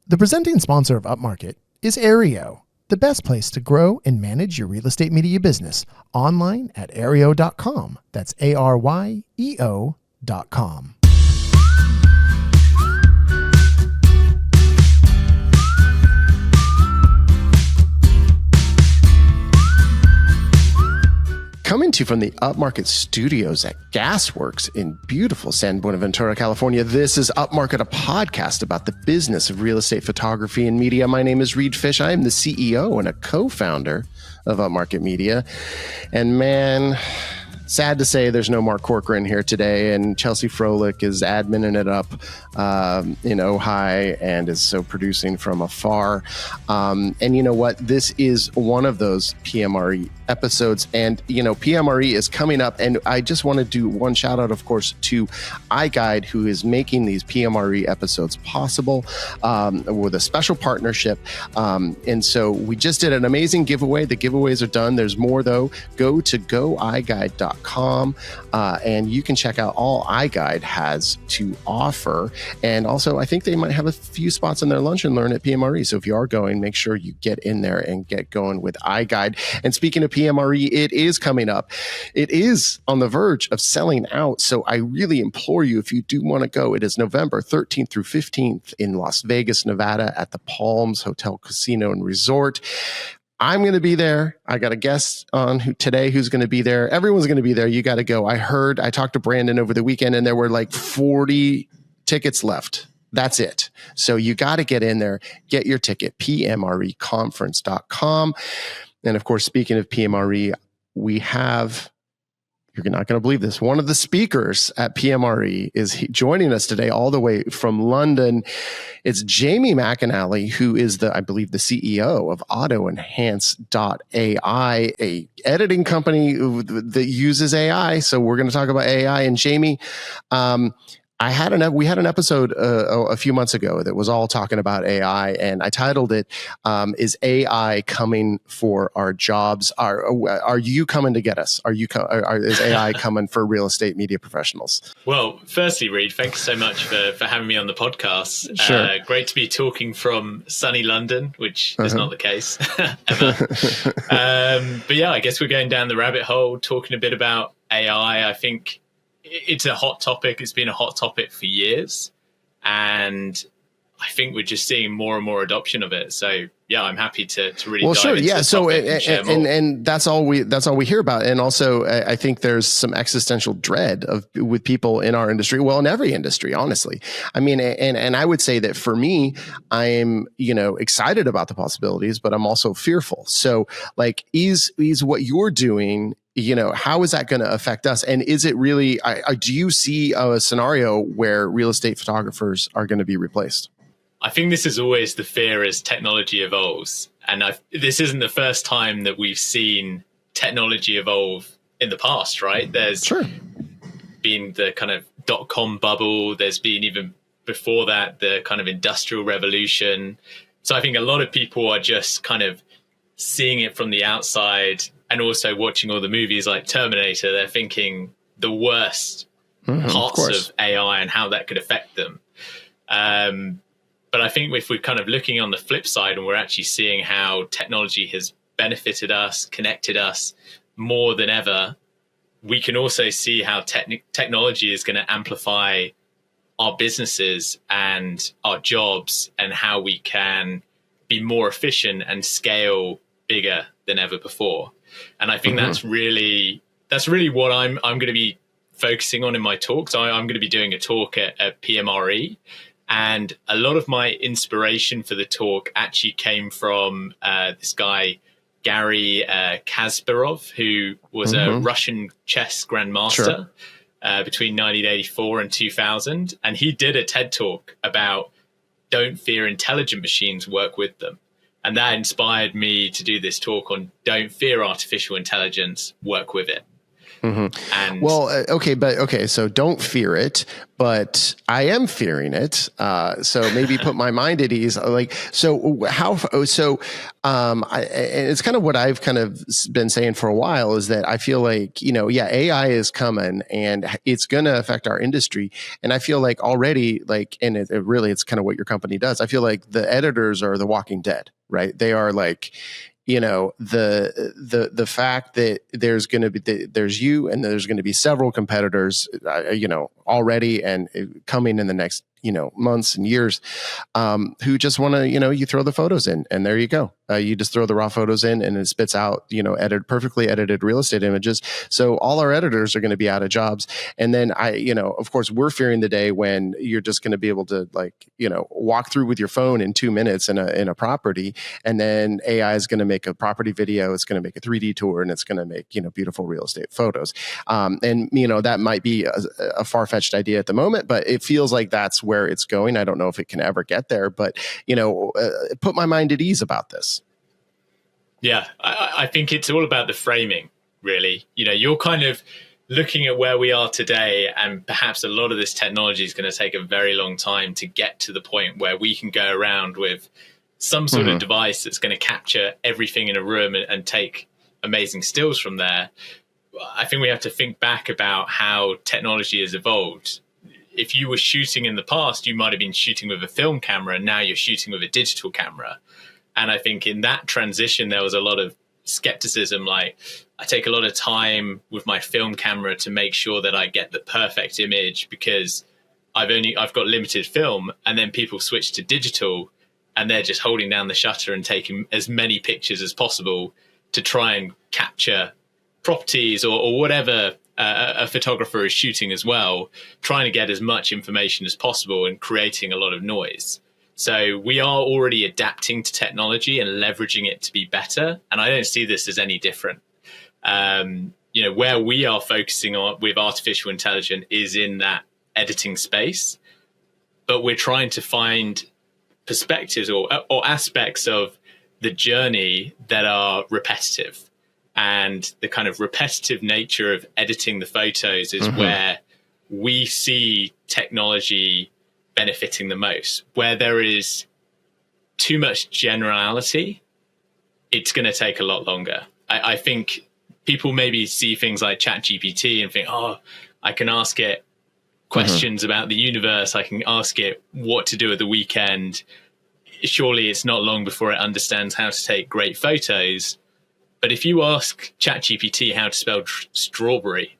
The presenting sponsor of Upmarket is Aereo, the best place to grow and manage your real estate media business online at aereo.com. That's ARYEO.com. Coming to you from the Upmarket studios at Gasworks in beautiful San Buenaventura, California, this is Upmarket, a podcast about the business of real estate photography and media. My name is Reed Fish. I am the CEO and a co-founder of Upmarket Media. And man, sad to say there's no Mark Corcoran here today, and Chelsea Froelich is adminning it up in Ojai and is so producing from afar. And you know what? This is one of those PMRE episodes, and PMRE is coming up, and I just want to do one shout out, of course, to iGUIDE, who is making these PMRE episodes possible with a special partnership. And so we just did an amazing giveaway. The giveaways are done. There's more though. Go to goiguide.com and you can check out all iGUIDE has to offer. And also, I think they might have a few spots in their lunch and learn at PMRE. So if you are going, make sure you get in there and get going with iGUIDE. And speaking of PMRE, it is coming up. It is on the verge of selling out. So I really implore you, if you do want to go, it is November 13th through 15th in Las Vegas, Nevada at the Palms Hotel, Casino and Resort. I'm going to be there. I got a guest on today who's going to be there. Everyone's going to be there. You got to go. I talked to Brandon over the weekend and there were like 40 tickets left. That's it. So you got to get in there, get your ticket, PMREconference.com. And of course, speaking of PMRE, we have, you're not going to believe this, one of the speakers at PMRE is joining us today all the way from London. It's Jamie McInally, who is I believe the CEO of Autoenhance.ai, a editing company that uses AI. So we're going to talk about AI. And Jamie, we had an episode a few months ago that was all talking about AI, and I titled it, "Is AI coming for our jobs? Are you coming to get us? Is AI coming for real estate media professionals?" Well, firstly, Reed, thank you so much for having me on the podcast. Sure. Great to be talking from sunny London, which is not the case ever. But yeah, I guess we're going down the rabbit hole, talking a bit about AI. I think it's a hot topic. It's been a hot topic for years. And I think we're just seeing more and more adoption of it. So yeah, I'm happy to really dive into the topic and that's all we hear about. And also, I think there's some existential dread with people in our industry. Well, in every industry, honestly. I mean, and I would say that for me, I'm excited about the possibilities, but I'm also fearful. So, like, is what you're doing, how is that going to affect us? And is it really, do you see a scenario where real estate photographers are going to be replaced? I think this is always the fear as technology evolves. And this isn't the first time that we've seen technology evolve in the past, right? There's been the kind of dot-com bubble. There's been, even before that, the kind of industrial revolution. So I think a lot of people are just kind of seeing it from the outside, and also watching all the movies like Terminator. They're thinking the worst parts of AI and how that could affect them. But I think if we're kind of looking on the flip side and we're actually seeing how technology has benefited us, connected us more than ever, we can also see how technology is going to amplify our businesses and our jobs, and how we can be more efficient and scale bigger than ever before. And I think that's really what I'm going to be focusing on in my talk. So I'm going to be doing a talk at PMRE. And a lot of my inspiration for the talk actually came from this guy, Garry Kasparov, who was a Russian chess grandmaster between 1984 and 2000. And he did a TED talk about don't fear intelligent machines, work with them. And that inspired me to do this talk on don't fear artificial intelligence, work with it. And okay, so don't fear it, but I am fearing it. So maybe put my mind at ease. And it's kind of what I've kind of been saying for a while, is that I feel like, AI is coming and it's going to affect our industry. And I feel like already, and it's kind of what your company does. I feel like the editors are the Walking Dead, right? They are like, the fact that there's going to be, there's you and there's going to be several competitors, already and coming in the next, months and years, who just want to, you throw the photos in and there you go. You just throw the raw photos in and it spits out, perfectly edited real estate images. So all our editors are going to be out of jobs. And then of course we're fearing the day when you're just going to be able to walk through with your phone in 2 minutes in a property. And then AI is going to make a property video. It's going to make a 3D tour and it's going to make, beautiful real estate photos. That might be a far-fetched idea at the moment, but it feels like that's where it's going. I don't know if it can ever get there, but put my mind at ease about this. Yeah, I think it's all about the framing, really. You're kind of looking at where we are today, and perhaps a lot of this technology is going to take a very long time to get to the point where we can go around with some sort of device that's going to capture everything in a room and take amazing stills from there. I think we have to think back about how technology has evolved. If you were shooting in the past, you might have been shooting with a film camera, and now you're shooting with a digital camera. And I think in that transition, there was a lot of skepticism. Like, I take a lot of time with my film camera to make sure that I get the perfect image because I've got limited film. And then people switch to digital and they're just holding down the shutter and taking as many pictures as possible to try and capture properties or whatever a photographer is shooting as well, trying to get as much information as possible and creating a lot of noise. So we are already adapting to technology and leveraging it to be better. And I don't see this as any different. Where we are focusing on with artificial intelligence is in that editing space, but we're trying to find perspectives or aspects of the journey that are repetitive. And the kind of repetitive nature of editing the photos is where we see technology benefiting the most. Where there is too much generality, it's going to take a lot longer. I think people maybe see things like ChatGPT and think, I can ask it questions about the universe. I can ask it what to do at the weekend. Surely it's not long before it understands how to take great photos. But if you ask ChatGPT how to spell strawberry,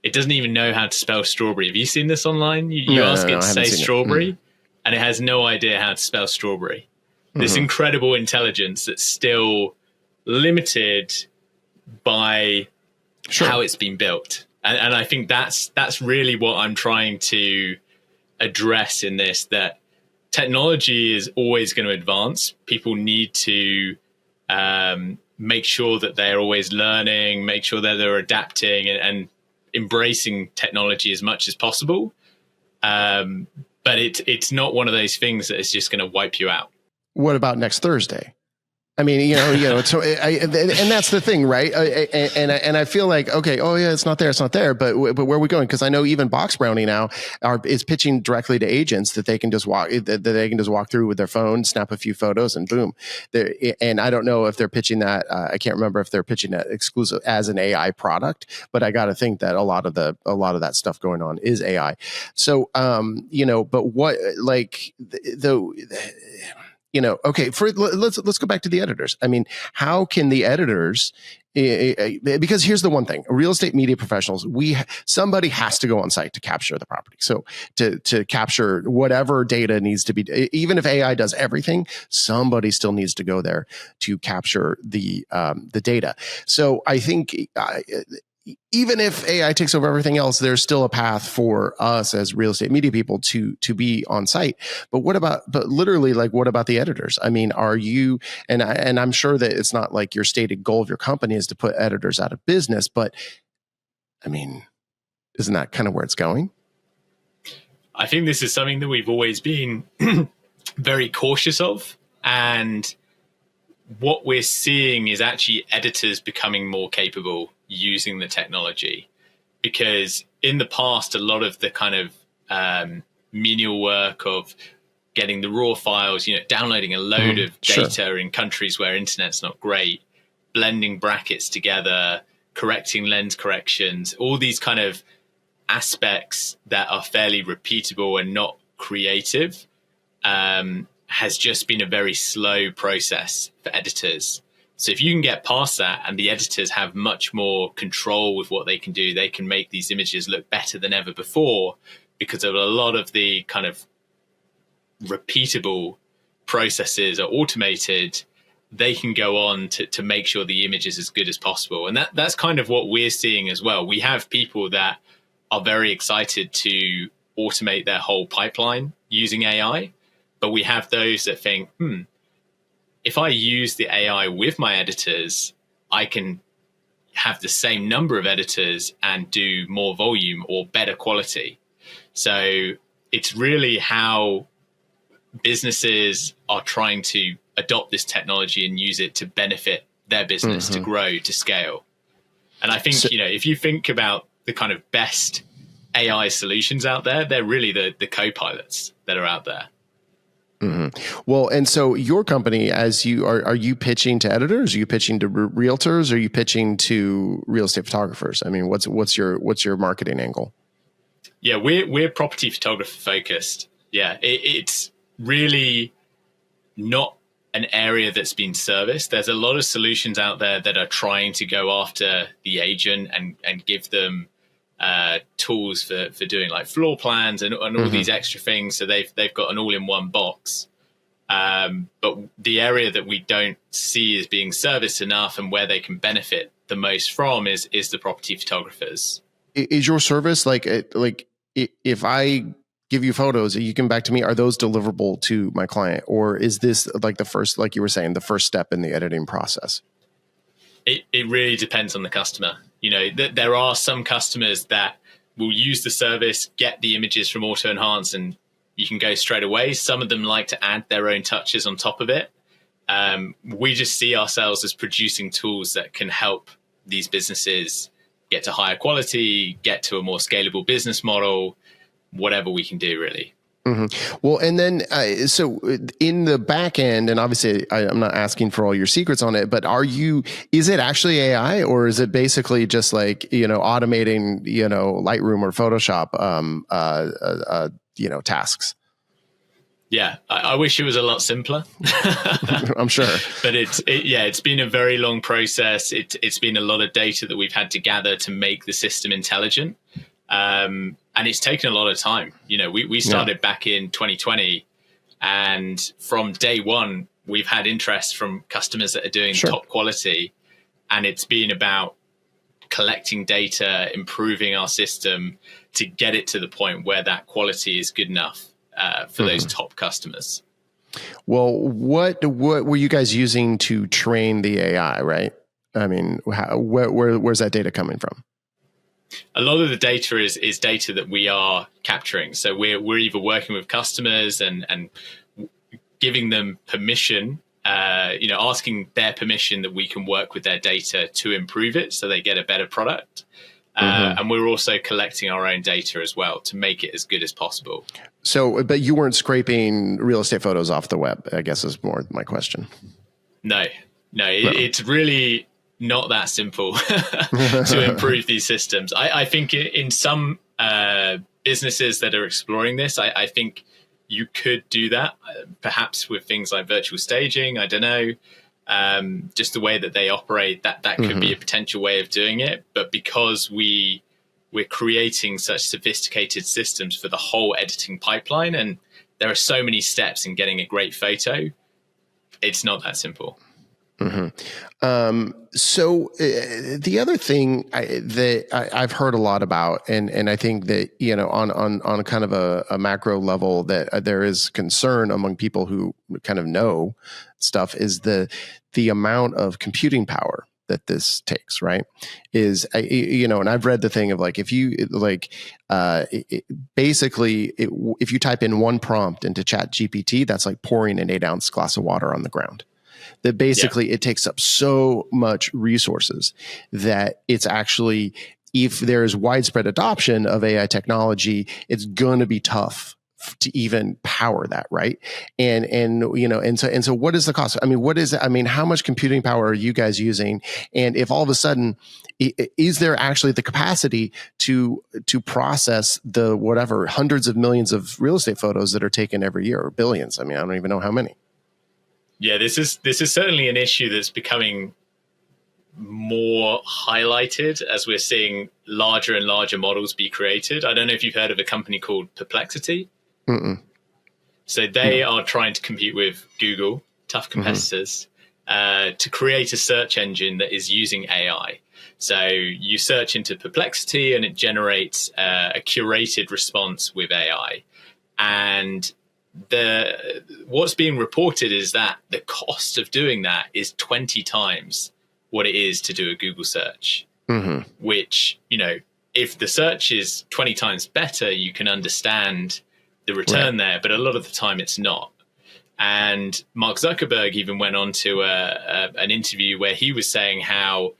it doesn't even know how to spell strawberry. Have you seen this online? You ask it to say strawberry, and it has no idea how to spell strawberry. This incredible intelligence that's still limited by how it's been built. And I think that's really what I'm trying to address in this, that technology is always going to advance. People need to make sure that they're always learning, make sure that they're adapting and embracing technology as much as possible. But it's not one of those things that is just going to wipe you out. What about next Thursday? I mean, so and that's the thing, right? And I feel like, okay, it's not there, but where are we going? Because I know even Box Brownie now is pitching directly to agents that they can just walk through with their phone, snap a few photos, and boom. And I don't know if they're pitching that. I can't remember if they're pitching that exclusive as an AI product, but I got to think that a lot of that stuff going on is AI. So, but what okay, let's go back to the editors. I mean, how can the editors, because here's the one thing, real estate media professionals, somebody has to go on site to capture the property. So to capture whatever data needs to be, even if AI does everything, somebody still needs to go there to capture the data. So I think, even if AI takes over everything else, there's still a path for us as real estate media people to be on site. But what about the editors? I mean, are you, and I'm sure that it's not like your stated goal of your company is to put editors out of business, but I mean, isn't that kind of where it's going? I think this is something that we've always been very cautious of. And what we're seeing is actually editors becoming more capable using the technology. because in the past, a lot of the kind of menial work of getting the raw files, downloading a load of data in countries where internet's not great, blending brackets together, correcting lens corrections, all these kind of aspects that are fairly repeatable and not creative, has just been a very slow process for editors. So if you can get past that and the editors have much more control with what they can do, they can make these images look better than ever before because of a lot of the kind of repeatable processes are automated. They can go on to make sure the image is as good as possible. And that's kind of what we're seeing as well. We have people that are very excited to automate their whole pipeline using AI, but we have those that think, if I use the AI with my editors, I can have the same number of editors and do more volume or better quality. So it's really how businesses are trying to adopt this technology and use it to benefit their business, to grow, to scale. And I think, if you think about the kind of best AI solutions out there, they're really the co-pilots that are out there. Well, and so your company, as you are you pitching to editors? Are you pitching to realtors? Are you pitching to real estate photographers? I mean, what's your marketing angle? Yeah, we're property photographer focused. Yeah, it's really not an area that's been serviced. There's a lot of solutions out there that are trying to go after the agent and give them tools for doing like floor plans and all these extra things. So they've got an all-in-one box. But the area that we don't see as being serviced enough and where they can benefit the most from is the property photographers. Is your service like if I give you photos that you can back to me, are those deliverable to my client? Or is this like the first, like you were saying, the first step in the editing process? It really depends on the customer. There are some customers that will use the service, get the images from Autoenhance, and you can go straight away. Some of them like to add their own touches on top of it. We just see ourselves as producing tools that can help these businesses get to higher quality, get to a more scalable business model, whatever we can do, really. Well, and then, so in the back end, and obviously I'm not asking for all your secrets on it, but is it actually AI, or is it basically just like, automating, Lightroom or Photoshop, tasks? Yeah, I wish it was a lot simpler. I'm sure. But it's been a very long process. It's been a lot of data that we've had to gather to make the system intelligent. And it's taken a lot of time. We started back in 2020, and from day one, we've had interest from customers that are doing top quality. And it's been about collecting data, improving our system to get it to the point where that quality is good enough for those top customers. Well, what were you guys using to train the AI, right? I mean, where's that data coming from? A lot of the data is data that we are capturing. So we're either working with customers and giving them permission, asking their permission that we can work with their data to improve it so they get a better product. And we're also collecting our own data as well to make it as good as possible. So, but you weren't scraping real estate photos off the web, I guess is more my question. No. It's really not that simple to improve these systems. I think in some businesses that are exploring this, I think you could do that, perhaps with things like virtual staging. I don't know, just the way that they operate, that could be a potential way of doing it. But because we're creating such sophisticated systems for the whole editing pipeline, and there are so many steps in getting a great photo, it's not that simple. So the other thing that I've heard a lot about, and I think that, on kind of a macro level, that there is concern among people who kind of know stuff, is the amount of computing power that this takes, right? And I've read the thing of like, if you if you type in one prompt into ChatGPT, that's like pouring an 8-ounce glass of water on the ground. That basically it takes up so much resources that it's actually if there's widespread adoption of AI technology, it's going to be tough to even power that, right? And so what is the cost? I mean, what is it? I mean, how much computing power are you guys using? And if all of a sudden, is there actually the capacity to process the whatever hundreds of millions of real estate photos that are taken every year, or billions? I mean, I don't even know how many. Yeah, this is certainly an issue that's becoming more highlighted as we're seeing larger and larger models be created. I don't know if you've heard of a company called Perplexity. Mm-mm. So they are trying to compete with Google, tough competitors, to create a search engine that is using AI. So you search into Perplexity and it generates a curated response with AI. And what's being reported is that the cost of doing that is 20 times what it is to do a Google search, which, if the search is 20 times better, you can understand the return there, but a lot of the time it's not. And Mark Zuckerberg even went on to an interview where he was saying how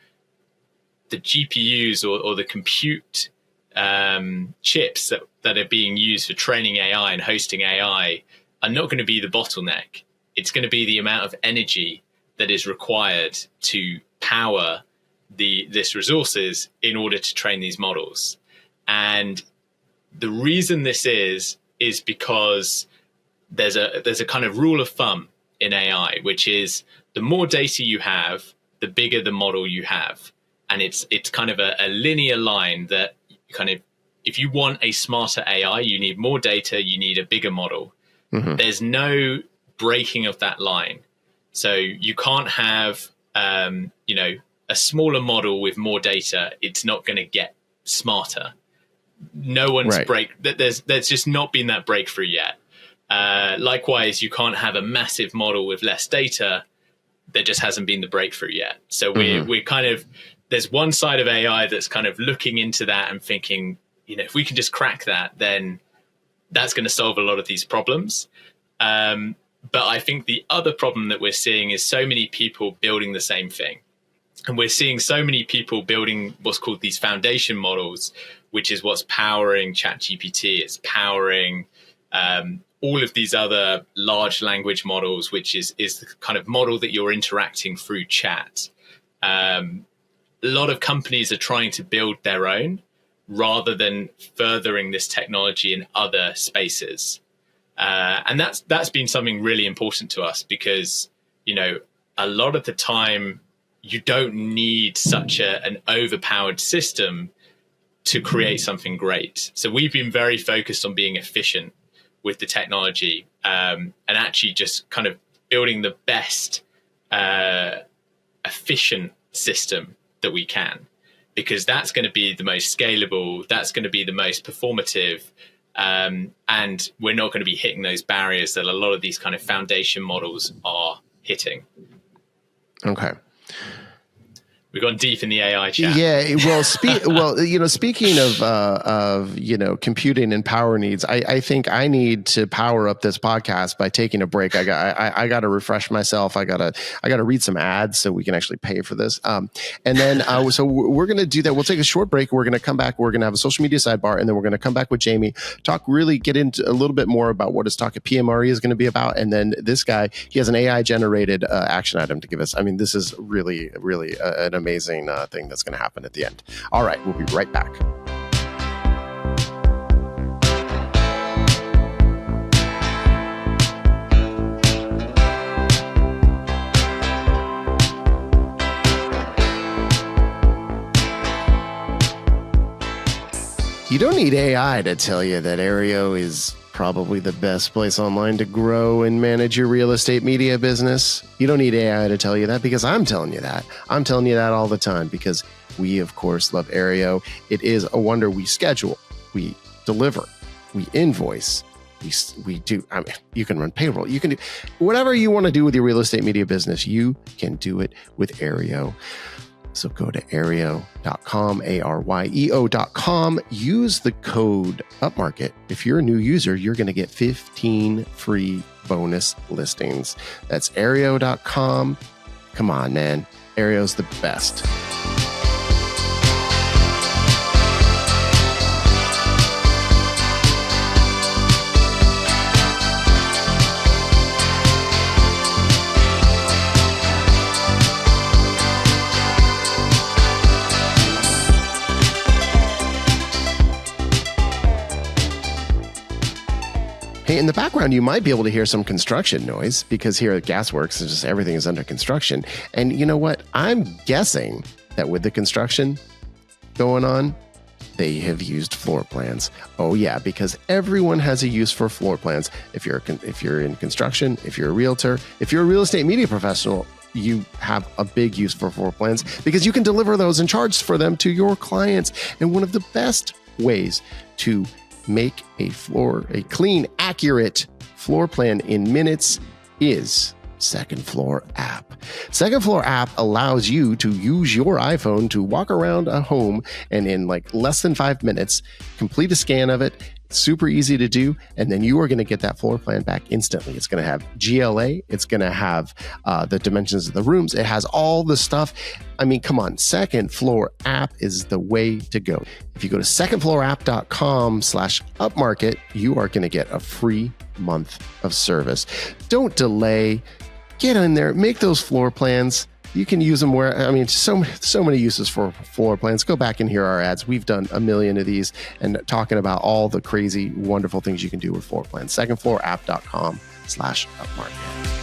the GPUs or the compute chips that are being used for training AI and hosting AI are not going to be the bottleneck. It's going to be the amount of energy that is required to power this resources in order to train these models. And the reason this is because there's a kind of rule of thumb in AI, which is the more data you have, the bigger the model you have. And it's kind of a linear line that kind of, if you want a smarter AI, you need more data, you need a bigger model. There's no breaking of that line. So you can't have, a smaller model with more data. It's not going to get smarter. No one's there's just not been that breakthrough yet. Likewise, you can't have a massive model with less data. There just hasn't been the breakthrough yet. So we're kind of, there's one side of AI that's kind of looking into that and thinking, if we can just crack that, then that's going to solve a lot of these problems. But I think the other problem that we're seeing is so many people building the same thing. And we're seeing so many people building what's called these foundation models, which is what's powering ChatGPT. It's powering all of these other large language models, which is the kind of model that you're interacting through chat. A lot of companies are trying to build their own rather than furthering this technology in other spaces. And that's been something really important to us because, a lot of the time you don't need such an overpowered system to create something great. So we've been very focused on being efficient with the technology and actually just kind of building the best efficient system that we can, because that's going to be the most scalable, that's going to be the most performative, and we're not going to be hitting those barriers that a lot of these kind of foundation models are hitting. Okay. We've gone deep in the AI chat. Yeah, well, speaking of computing and power needs, I think I need to power up this podcast by taking a break. I got to refresh myself. I got to read some ads so we can actually pay for this. And then so we're going to do that. We'll take a short break. We're going to come back. We're going to have a social media sidebar, and then we're going to come back with Jamie, get into a little bit more about what his talk at PMRE is going to be about. And then this guy, he has an AI generated action item to give us. I mean, this is really, really an amazing thing that's going to happen at the end. All right, we'll be right back. You don't need AI to tell you that Aereo is probably the best place online to grow and manage your real estate media business. You don't need AI to tell you that, because I'm telling you that. I'm telling you that all the time because we, of course, love Aereo. It is a wonder. We schedule, we deliver, we invoice, we do. I mean, you can run payroll. You can do whatever you want to do with your real estate media business. You can do it with Aereo. So go to Aereo.com, ARYEO.com. Use the code Upmarket. If you're a new user, you're going to get 15 free bonus listings. That's Aereo.com. Come on, man. Aereo's the best. in the background, you might be able to hear some construction noise because here at Gasworks, it's just everything is under construction. And you know what? I'm guessing that with the construction going on, they have used floor plans. Oh yeah, because everyone has a use for floor plans. If you're in construction, if you're a realtor, if you're a real estate media professional, you have a big use for floor plans because you can deliver those and charge for them to your clients. And one of the best ways to make a clean, accurate floor plan in minutes is Second Floor app. Second Floor app allows you to use your iPhone to walk around a home and in like less than 5 minutes, complete a scan of it. It's super easy to do. And then you are going to get that floor plan back instantly. It's going to have GLA. It's going to have the dimensions of the rooms. It has all the stuff. I mean, come on. Second Floor app is the way to go. If you go to secondfloorapp.com/upmarket, you are going to get a free month of service. Don't delay. Get in there, make those floor plans. You can use them where, I mean, so many uses for floor plans. Go back and hear our ads. We've done a million of these and talking about all the crazy, wonderful things you can do with floor plans. Secondfloorapp.com/upmarket.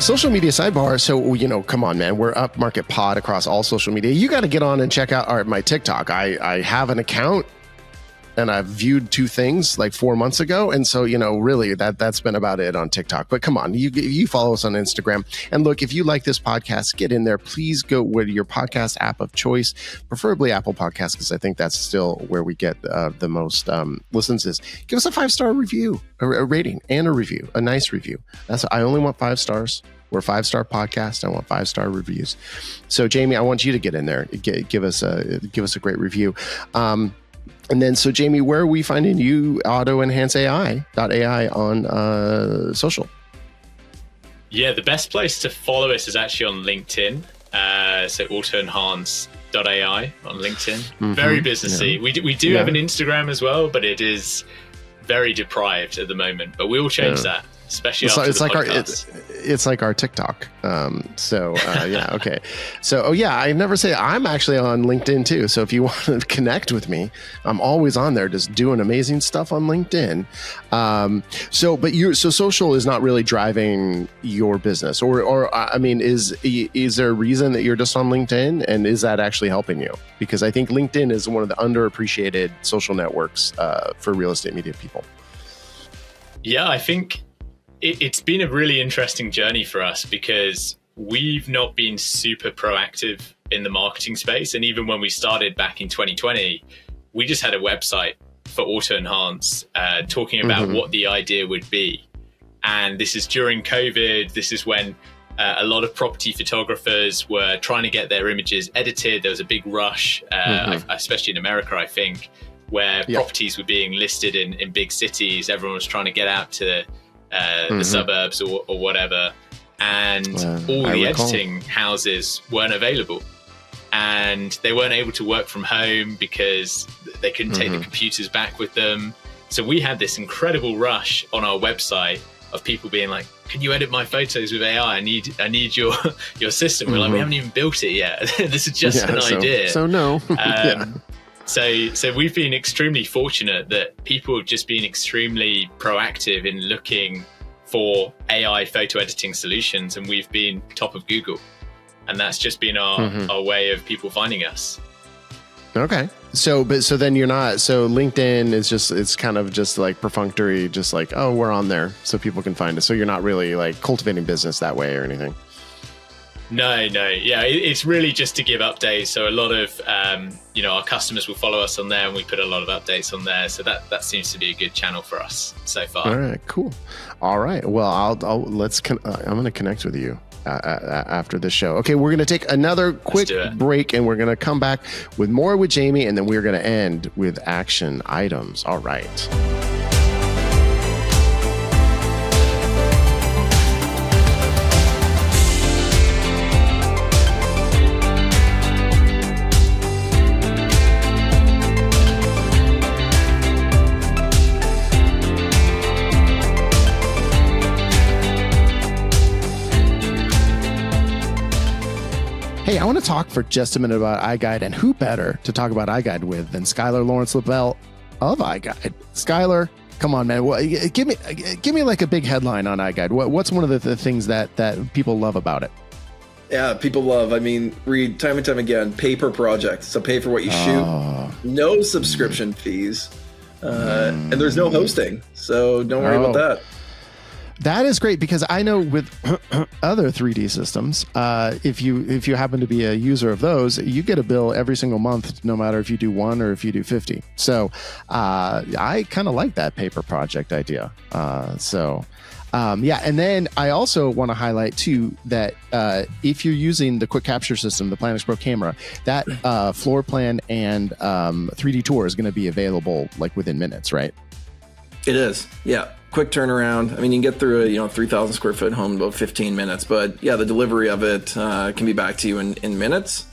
Social media sidebar. So, come on, man. We're Upmarket Pod across all social media. You got to get on and check out my TikTok. I have an account and I've viewed 2 things like 4 months ago. And so, really that's been about it on TikTok. But come on, you follow us on Instagram. And look, if you like this podcast, get in there. Please go with your podcast app of choice, preferably Apple Podcasts, because I think that's still where we get the most listens is. Give us a 5-star review, a rating and a review, a nice review. I only want 5 stars. We're a 5-star podcast. I want 5-star reviews. So Jamie, I want you to get in there. Give us a great review. And then, so Jamie, where are we finding you? Autoenhance.ai on social. Yeah, the best place to follow us is actually on LinkedIn. So Autoenhance.ai on LinkedIn. Mm-hmm. Very businessy. Yeah. We do have an Instagram as well, but it is very deprived at the moment. But we will change that. Especially after the podcast. It's like our TikTok. Okay. So, I never say I'm actually on LinkedIn too. So if you want to connect with me, I'm always on there just doing amazing stuff on LinkedIn. So social is not really driving your business or I mean, is there a reason that you're just on LinkedIn, and is that actually helping you? Because I think LinkedIn is one of the underappreciated social networks for real estate media people. Yeah, I think it's been a really interesting journey for us because we've not been super proactive in the marketing space. And even when we started back in 2020, we just had a website for Autoenhance talking about what the idea would be. And this is during COVID. This is when a lot of property photographers were trying to get their images edited. There was a big rush, especially in America, I think, where properties were being listed in big cities. Everyone was trying to get out to the suburbs or whatever, and all the editing houses weren't available, and they weren't able to work from home because they couldn't take the computers back with them. So we had this incredible rush on our website of people being like, "Can you edit my photos with AI? I need your system." We're like, "We haven't even built it yet. This is just an idea." So no. So we've been extremely fortunate that people have just been extremely proactive in looking for AI photo editing solutions, and we've been top of Google, and that's just been our way of people finding us. Okay. So then you're not, so LinkedIn is it's kind of just like perfunctory, just like, oh, we're on there so people can find us. So you're not really like cultivating business that way or anything. No. Yeah, it's really just to give updates. So a lot of, our customers will follow us on there, and we put a lot of updates on there. So that seems to be a good channel for us so far. All right, cool. All right. Well, I'm going to connect with you after this show. Okay, we're going to take another quick break, and we're going to come back with more with Jamie, and then we're going to end with action items. All right. Hey, I want to talk for just a minute about iGUIDE, and who better to talk about iGUIDE with than Skylar Lawrence LaBelle of iGUIDE. Skylar, come on, man. Give me like a big headline on iGUIDE. What's one of the things that people love about it? Yeah, people love. I mean, read time and time again, paper project. So pay for what you shoot. No subscription fees. And there's no hosting. So don't worry about that. That is great, because I know with other 3D systems, if you happen to be a user of those, you get a bill every single month, no matter if you do 1 or if you do 50. So I kind of like that paper project idea. Yeah. And then I also want to highlight too that if you're using the quick capture system, the Planix Pro camera, that floor plan and 3D tour is going to be available like within minutes, right? It is. Yeah. Quick turnaround. I mean, you can get through a 3,000 square foot home in about 15 minutes, but yeah, the delivery of it can be back to you in minutes,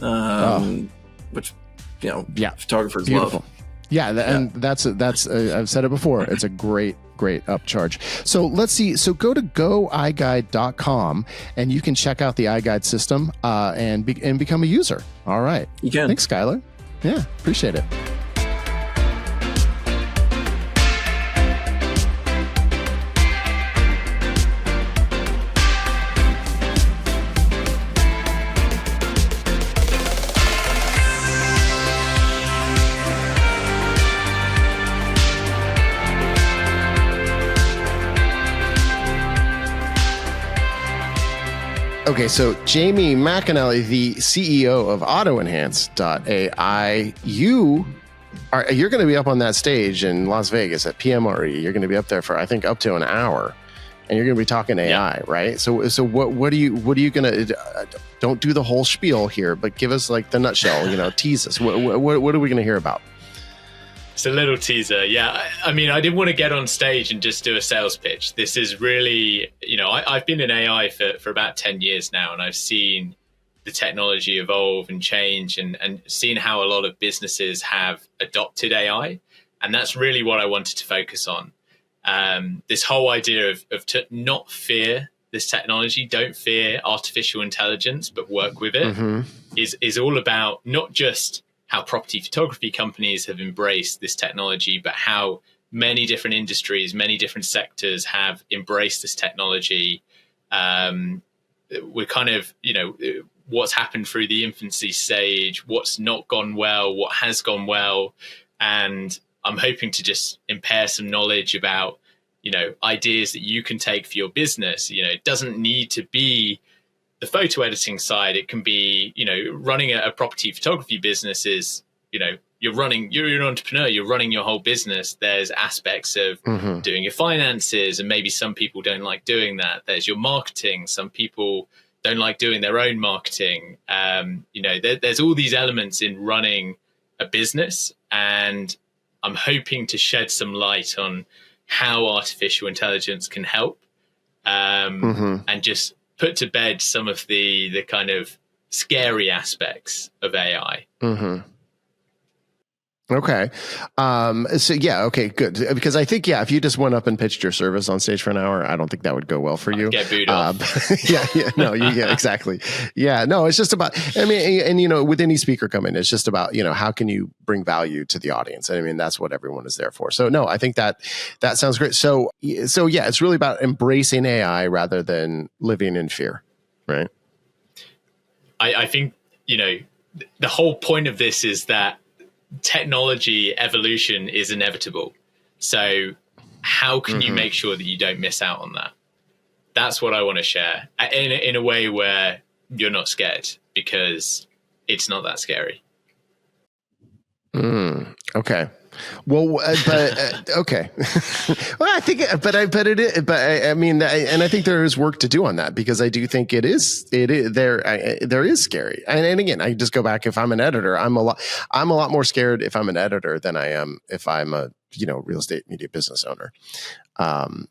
which photographers beautiful. Love. Yeah, and that's I've said it before. It's a great upcharge. So let's see. So go to goiguide.com and you can check out the iGUIDE system and become a user. All right. You can. Thanks, Skylar. Yeah, appreciate it. Okay, so Jamie McInally, the CEO of Autoenhance.ai, you're going to be up on that stage in Las Vegas at PMRE. You're going to be up there for, I think, up to an hour, and you're going to be talking AI, right? So what are you going to? Don't do the whole spiel here, but give us like the nutshell. Tease us. What are we going to hear about? It's a little teaser. Yeah. I mean, I didn't want to get on stage and just do a sales pitch. This is really, I've been in AI for about 10 years now, and I've seen the technology evolve and change and seen how a lot of businesses have adopted AI. And that's really what I wanted to focus on. This whole idea of to not fear this technology, don't fear artificial intelligence, but work with it, is all about not just how property photography companies have embraced this technology, but how many different industries, many different sectors have embraced this technology. We're kind of, what's happened through the infancy stage, what's not gone well, what has gone well. And I'm hoping to just impare some knowledge about, ideas that you can take for your business. It doesn't need to be the photo editing side. It can be, running a property photography business is, you're an entrepreneur, you're running your whole business. There's aspects of doing your finances, and maybe some people don't like doing that. There's your marketing. Some people don't like doing their own marketing. There's all these elements in running a business, and I'm hoping to shed some light on how artificial intelligence can help, and just put to bed some of the kind of scary aspects of AI. Okay. Okay, good. Because I think, if you just went up and pitched your service on stage for an hour, I don't think that would go well for you. Get booed off. Exactly. Yeah, no, it's just about, and with any speaker coming, it's just about, how can you bring value to the audience? And that's what everyone is there for. So no, I think that sounds great. So yeah, it's really about embracing AI rather than living in fear, right? I think, the whole point of this is that technology evolution is inevitable. So how can you make sure that you don't miss out on that? That's what I want to share in a way where you're not scared, because it's not that scary. Okay. Well, okay. Well, I think, and I think there is work to do on that, because I do think there is scary. And again, I just go back. If I'm an editor, I'm a lot more scared if I'm an editor than I am if I'm a real estate media business owner. There's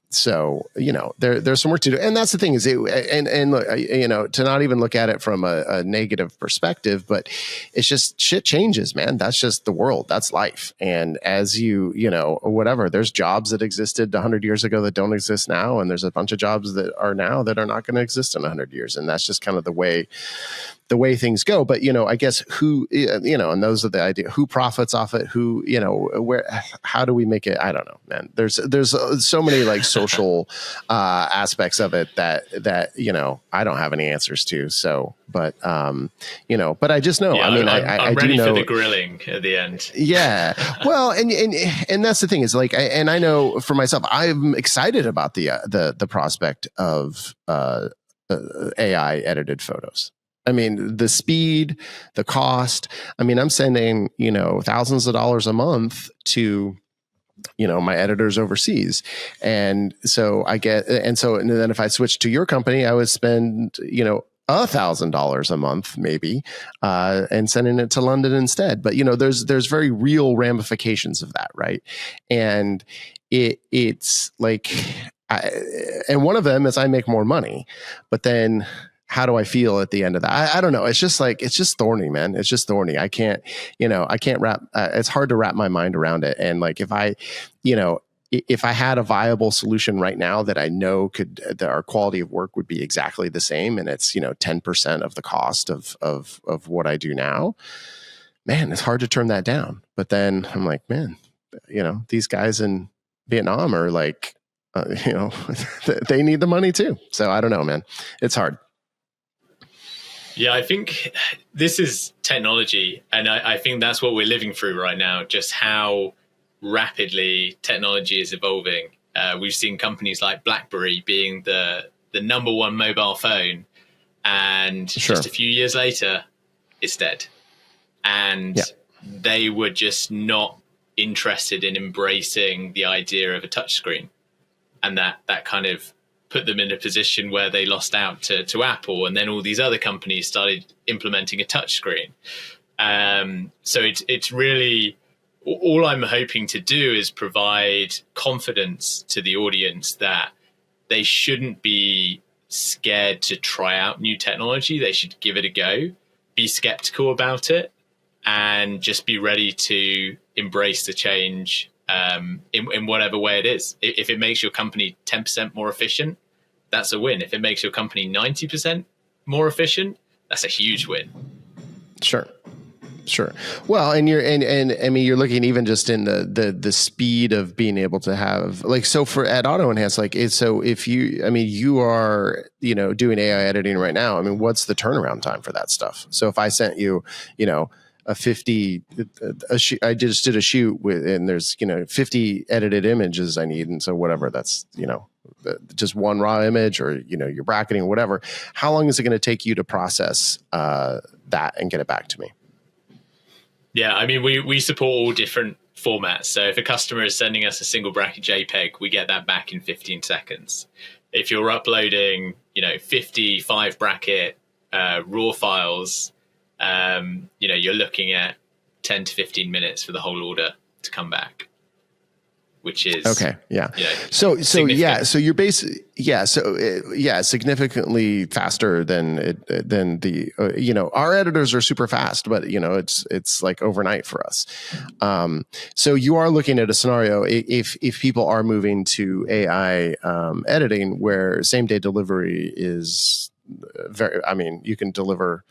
some work to do. And that's the thing is, to not even look at it from a negative perspective, but it's just shit changes, man. That's just the world. That's life. And as there's jobs that existed 100 years ago that don't exist now. And there's a bunch of jobs that are now that are not going to exist in 100 years. And that's just kind of the way the way things go. But, I guess and those are the idea, who profits off it, who, how do we make it? I don't know, man. There's so many like social aspects of it that, I don't have any answers to. So, but I just know, yeah, I'm do ready know, for the grilling at the end. Yeah. Well, and that's the thing is like, and I know for myself, I'm excited about the prospect of AI edited photos. I mean, the speed, the cost. I mean, I'm sending, thousands of dollars a month to, my editors overseas. And so and then if I switch to your company, I would spend, $1,000 a month, maybe, and sending it to London instead. But there's very real ramifications of that, right? And it's like, and one of them is I make more money, but then how do I feel at the end of that? I don't know. It's just thorny, man. It's just thorny. I can't wrap. It's hard to wrap my mind around it. And like if I had a viable solution right now that I know that our quality of work would be exactly the same, and it's 10% of the cost of what I do now, man, it's hard to turn that down. But then I'm like, man, these guys in Vietnam are like, they need the money too. So I don't know, man. It's hard. Yeah, I think this is technology, and I think that's what we're living through right now. Just how rapidly technology is evolving. We've seen companies like BlackBerry being the number one mobile phone, and just a few years later, it's dead. And they were just not interested in embracing the idea of a touchscreen, and that kind of put them in a position where they lost out to Apple, and then all these other companies started implementing a touchscreen. So it's really, all I'm hoping to do is provide confidence to the audience that they shouldn't be scared to try out new technology. They should give it a go, be skeptical about it, and just be ready to embrace the change in whatever way it is. If it makes your company 10% more efficient, that's a win. If it makes your company 90% more efficient, that's a huge win. Sure. Well, and I mean, you're looking even just in the speed of being able to have like, so at Autoenhance, like so if you are, doing AI editing right now, I mean, what's the turnaround time for that stuff? So if I sent you, I just did a shoot with, and there's, 50 edited images I need. And so whatever, that's, just one raw image, or, your bracketing, whatever. How long is it going to take you to process that and get it back to me? Yeah, I mean, we support all different formats. So if a customer is sending us a single bracket JPEG, we get that back in 15 seconds. If you're uploading, 55 bracket raw files, you're looking at 10 to 15 minutes for the whole order to come back, which is okay. Yeah. So you're basically, significantly faster than the, our editors are super fast, but it's like overnight for us. So you are looking at a scenario if people are moving to AI editing where same day delivery is you can deliver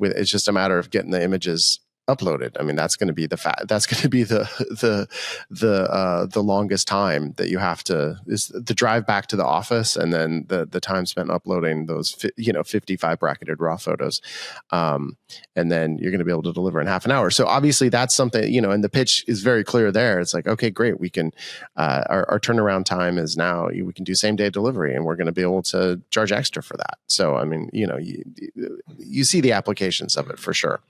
it's just a matter of getting the images uploaded. I mean, that's going to be the longest time that you have to, is the drive back to the office, and then the time spent uploading those 55 bracketed raw photos, and then you're going to be able to deliver in half an hour. So obviously that's something, and the pitch is very clear there. It's like, okay, great, we can our turnaround time is now, we can do same day delivery, and we're going to be able to charge extra for that. So I mean, you see the applications of it for sure.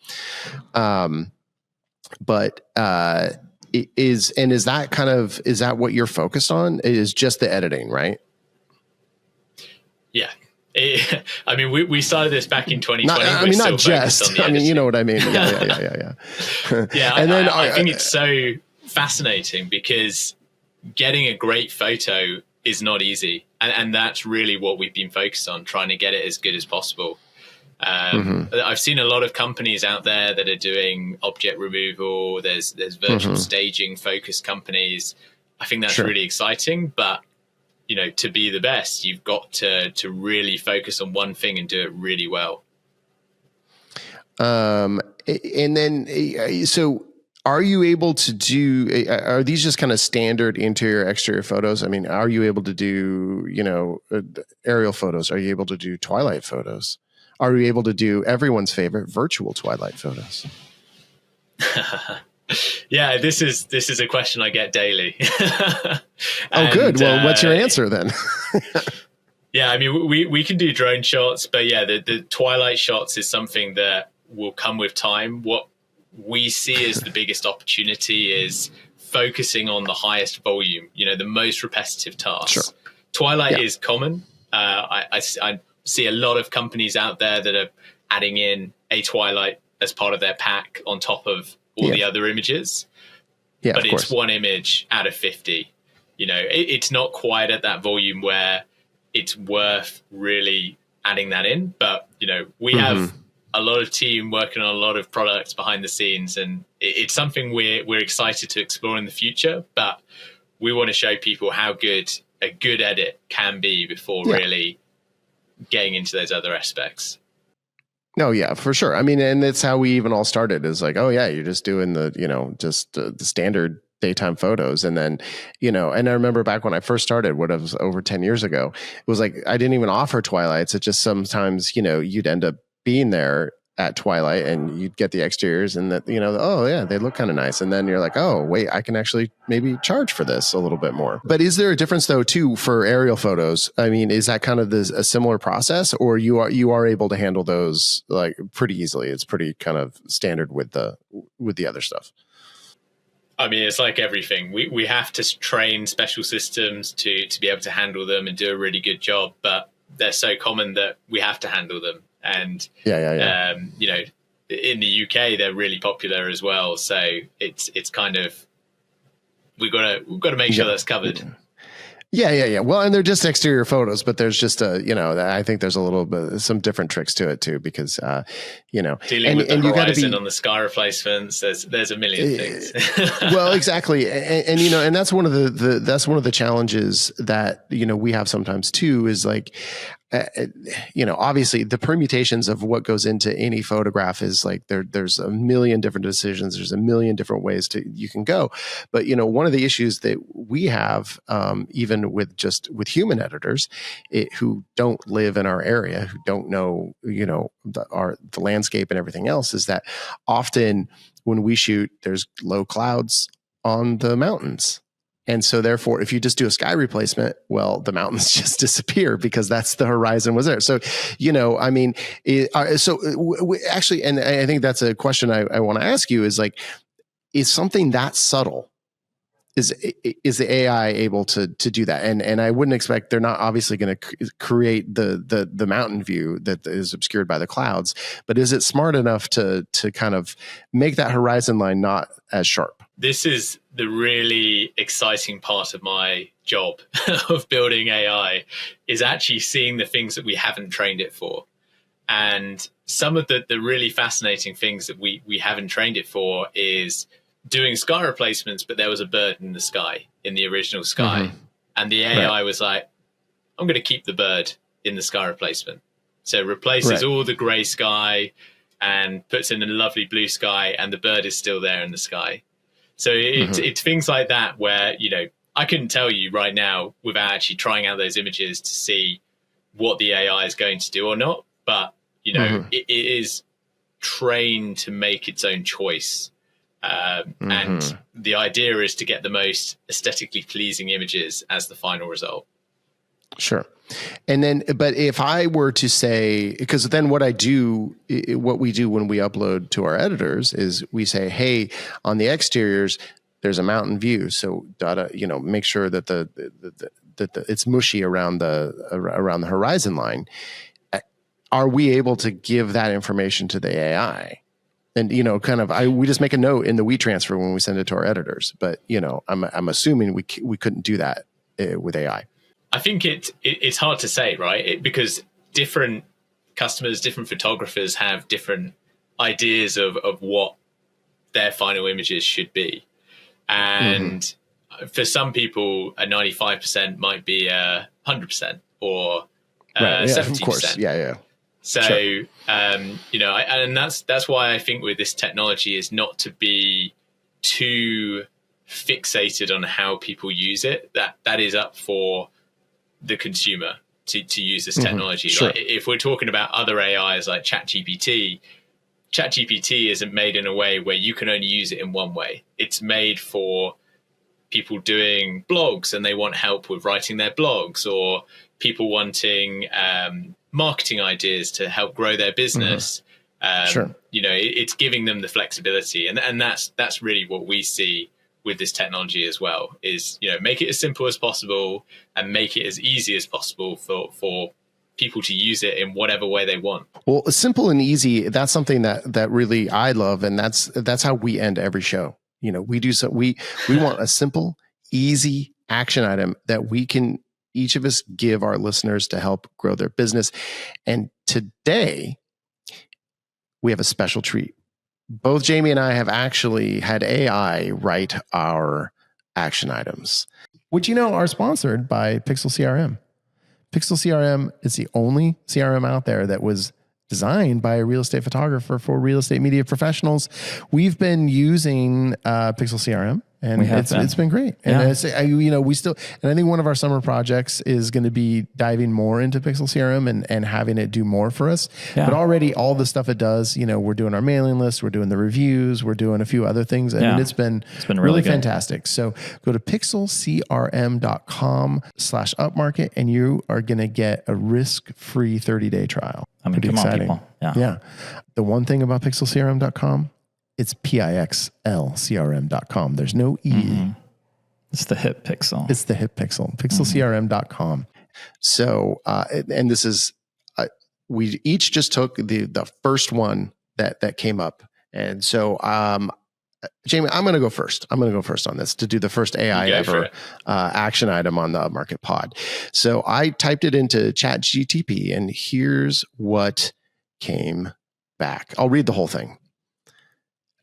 But is that what you're focused on? It is just the editing, right? Yeah. I mean, we started this back in 2020. Not just. I mean, you know what I mean. Yeah. Yeah, and then I think it's so fascinating because getting a great photo is not easy, and that's really what we've been focused on, trying to get it as good as possible. I've seen a lot of companies out there that are doing object removal. There's virtual staging focused companies. I think that's really exciting, but to be the best, you've got to really focus on one thing and do it really well. And then, so are you able to do, are these just kind of standard interior, exterior photos? I mean, are you able to do, aerial photos? Are you able to do twilight photos? Are you able to do everyone's favorite virtual twilight photos? Yeah, this is a question I get daily. Oh, good. Well, what's your answer then? Yeah, I mean, we can do drone shots, but yeah, the twilight shots is something that will come with time. What we see as the biggest opportunity is focusing on the highest volume, the most repetitive tasks. Sure. Twilight is common. I see a lot of companies out there that are adding in a twilight as part of their pack on top of all the other images. Yeah, but it's one image out of 50. It's not quite at that volume where it's worth really adding that in. But, we have a lot of team working on a lot of products behind the scenes, and it's something we're excited to explore in the future. But we want to show people how good a good edit can be before really getting into those other aspects. No, yeah, for sure. I mean, and it's how we even all started is like, oh yeah, you're just doing the, just the standard daytime photos. And then, and I remember back when I first started, what it was over 10 years ago, it was like, I didn't even offer twilights. It just sometimes, you'd end up being there at twilight and you'd get the exteriors and that, oh yeah, they look kind of nice. And then you're like, oh wait, I can actually maybe charge for this a little bit more. But is there a difference though too for aerial photos? I mean, is that kind of a similar process, or you are able to handle those like pretty easily? It's pretty kind of standard with the other stuff. I mean, it's like everything. We have to train special systems to be able to handle them and do a really good job, but they're so common that we have to handle them. And in the UK, they're really popular as well. So it's kind of we've got to make sure that's covered. Yeah. Well, and they're just exterior photos, but there's just I think there's a little bit some different tricks to it too, because dealing with the horizon on the sky replacements, there's a million things. Well, exactly, and that's one of the challenges that we have sometimes too, is like obviously the permutations of what goes into any photograph is like there's a million different decisions. There's a million different ways you can go. But, one of the issues that we have, even with human editors who don't live in our area, who don't know, the landscape and everything else, is that often when we shoot, there's low clouds on the mountains. And so therefore, if you just do a sky replacement, well, the mountains just disappear because that's the horizon was there. So, actually, and I think that's a question I want to ask you is like, is something that subtle, is the AI able to do that? And I wouldn't expect, they're not obviously going to create the mountain view that is obscured by the clouds, but is it smart enough to kind of make that horizon line not as sharp? This is the really exciting part of my job of building AI, is actually seeing the things that we haven't trained it for. And some of the really fascinating things that we haven't trained it for is doing sky replacements, but there was a bird in the sky, in the original sky. And the AI was like, I'm going to keep the bird in the sky replacement. So it replaces all the gray sky and puts in a lovely blue sky, and the bird is still there in the sky. So it's things like that where, I couldn't tell you right now without actually trying out those images to see what the AI is going to do or not. But, it is trained to make its own choice. And the idea is to get the most aesthetically pleasing images as the final result. Sure. And then, but if I were to say, because then what we do when we upload to our editors is we say, hey, on the exteriors, there's a mountain view. So make sure that it's mushy around the horizon line. Are we able to give that information to the AI? And, we just make a note in the WeTransfer when we send it to our editors, but, I'm assuming we couldn't do that with AI. I think it's hard to say, right? Because different customers, different photographers have different ideas of what their final images should be. And for some people, a 95% might be 100% or 70%. Of course. Yeah. So, and that's why I think with this technology is not to be too fixated on how people use it. That is up for the consumer to use this technology. Sure. Like if we're talking about other AIs like ChatGPT isn't made in a way where you can only use it in one way. It's made for people doing blogs and they want help with writing their blogs, or people wanting marketing ideas to help grow their business. It's giving them the flexibility, and that's really what we see with this technology as well, is make it as simple as possible and make it as easy as possible for people to use it in whatever way they want. Well, simple and easy, that's something that really I love, and that's how we end every show. We want a simple, easy action item that we can each of us give our listeners to help grow their business. And today we have a special treat. Both Jamie and I have actually had AI write our action items, which are sponsored by Pixel CRM. Pixel CRM is the only CRM out there that was designed by a real estate photographer for real estate media professionals. We've been using Pixel CRM, and it's been great. And we still, and I think one of our summer projects is going to be diving more into Pixel CRM and having it do more for us. Yeah. But already all the stuff it does, we're doing our mailing list, we're doing the reviews, we're doing a few other things. I mean, it's been really fantastic. So go to pixelcrm.com/upmarket and you are going to get a risk-free 30-day trial. I mean, come on, people. Yeah. The one thing about pixelcrm.com, it's pixlcrm.com. There's no E. Mm-hmm. It's the hip pixel. It's the hip pixel. Pixelcrm.com. So, and this is, we each just took the first one that came up. And so, Jamie, I'm going to go first. I'm going to go first on this to do the first AI ever action item on the Upmarket Pod. So I typed it into ChatGPT, and here's what came back. I'll read the whole thing.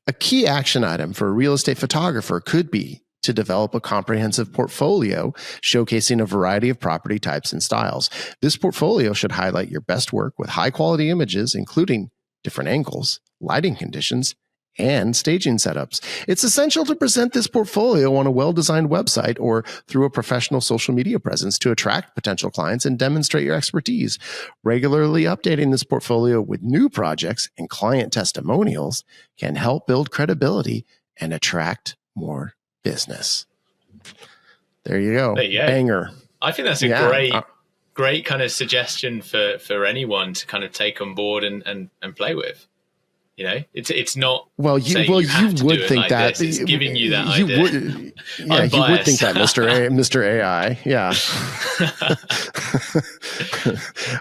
A key action item for a real estate photographer could be to develop a comprehensive portfolio showcasing a variety of property types and styles. This portfolio should highlight your best work with high quality images, including different angles, lighting conditions, and staging setups. It's essential to present this portfolio on a well-designed website or through a professional social media presence to attract potential clients and demonstrate your expertise. Regularly updating this portfolio with new projects and client testimonials can help build credibility and attract more business. There you go. Banger. I think that's a great kind of suggestion for anyone to kind of take on board and play with. It's not. Well, you would think that it's giving you that idea. You would think that, Mr. AI. Yeah.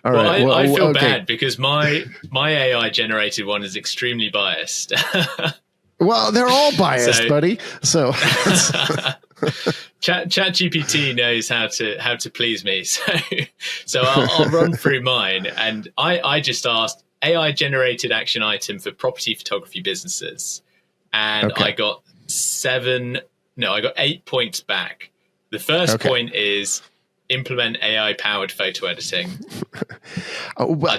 All right. I feel bad because my AI generated one is extremely biased. Well, they're all biased, buddy. So ChatGPT knows how to please me. So I'll run through mine, and I just asked AI generated action item for property photography businesses, and I got 8 points back. The first point is implement AI powered photo editing. I don't know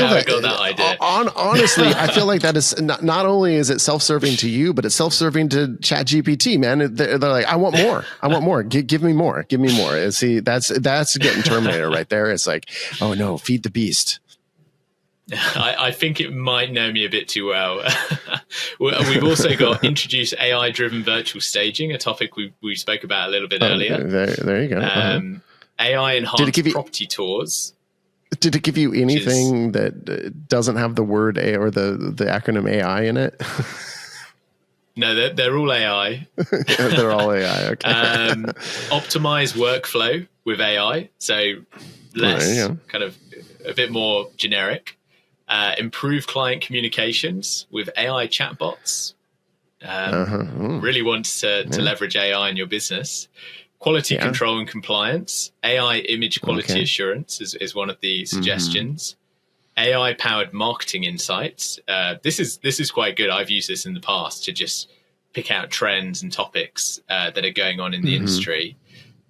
how I got that idea. Honestly, I feel like that is not only is it self-serving to you, but it's self-serving to ChatGPT, man. They're like, I want more. I want more. Give me more. Give me more. And see, that's getting Terminator right there. It's like, oh no, feed the beast. I think it might know me a bit too well. We've also got introduce AI-driven virtual staging, a topic we spoke about a little bit earlier. There you go. AI enhanced property tours. Did it give you anything that doesn't have the word A or the acronym AI in it? No, they're all AI. They're all AI. Okay. Optimize workflow with AI, so less kind of a bit more generic. Improve client communications with AI chatbots. Really want to leverage AI in your business. Quality control and compliance. AI image quality assurance is one of the suggestions. AI powered marketing insights. This is quite good. I've used this in the past to just pick out trends and topics that are going on in the industry.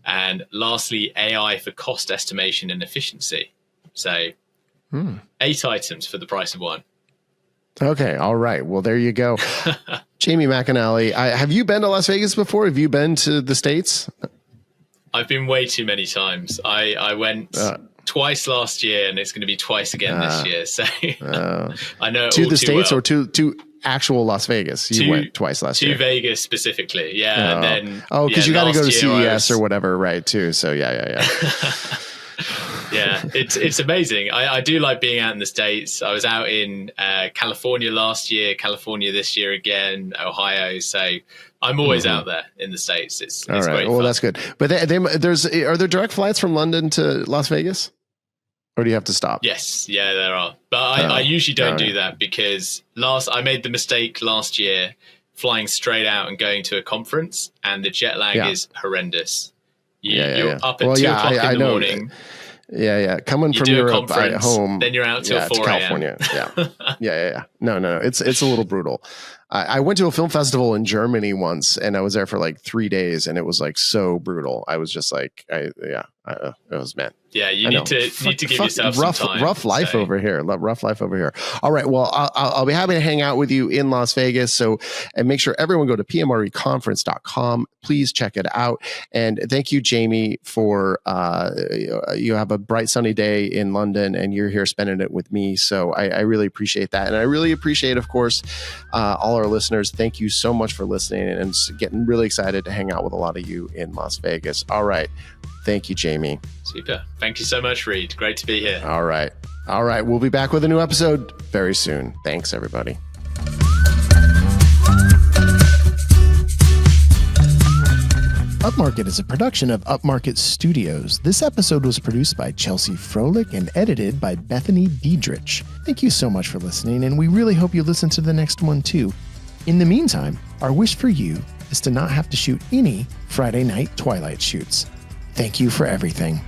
And lastly, AI for cost estimation and efficiency. So 8 items for the price of 1. Okay. All right. Well, there you go. Jamie McInally, have you been to Las Vegas before? Have you been to the States? I've been way too many times. I went twice last year, and it's going to be twice again this year. So I know to the States well. or to actual Las Vegas. You went twice last year. To Vegas specifically, yeah. And then because you got to go to CES or whatever, right? Too. So yeah. Yeah, it's amazing. I do like being out in the States. I was out in California last year, California this year again, Ohio. So I'm always out there in the States. It's great. Well, that's good. But are there direct flights from London to Las Vegas? Or do you have to stop? Yes, yeah, there are. But I usually don't do that because I made the mistake last year flying straight out and going to a conference, and the jet lag is horrendous. You're up at 2 o'clock in the morning. Yeah. Coming from Europe at home. Then you're out till 4 a.m. California. Yeah. No. It's a little brutal. I went to a film festival in Germany once, and I was there for like 3 days, and it was like so brutal. I was just like, it was, man. Yeah, you need to give yourself some time. Rough life over here. Rough life over here. All right. Well, I'll be happy to hang out with you in Las Vegas. And make sure everyone go to PMREconference.com. Please check it out. And thank you, Jamie, for you have a bright sunny day in London, and you're here spending it with me. So I really appreciate that, and I really appreciate, of course, all our listeners. Thank you so much for listening, and getting really excited to hang out with a lot of you in Las Vegas. All right. Thank you, Jamie. Super. Thank you so much, Reed. Great to be here. All right. We'll be back with a new episode very soon. Thanks, everybody. Upmarket is a production of Upmarket Studios. This episode was produced by Chelsea Froelich and edited by Bethany Diedrich. Thank you so much for listening, and we really hope you listen to the next one too. In the meantime, our wish for you is to not have to shoot any Friday night Twilight shoots. Thank you for everything.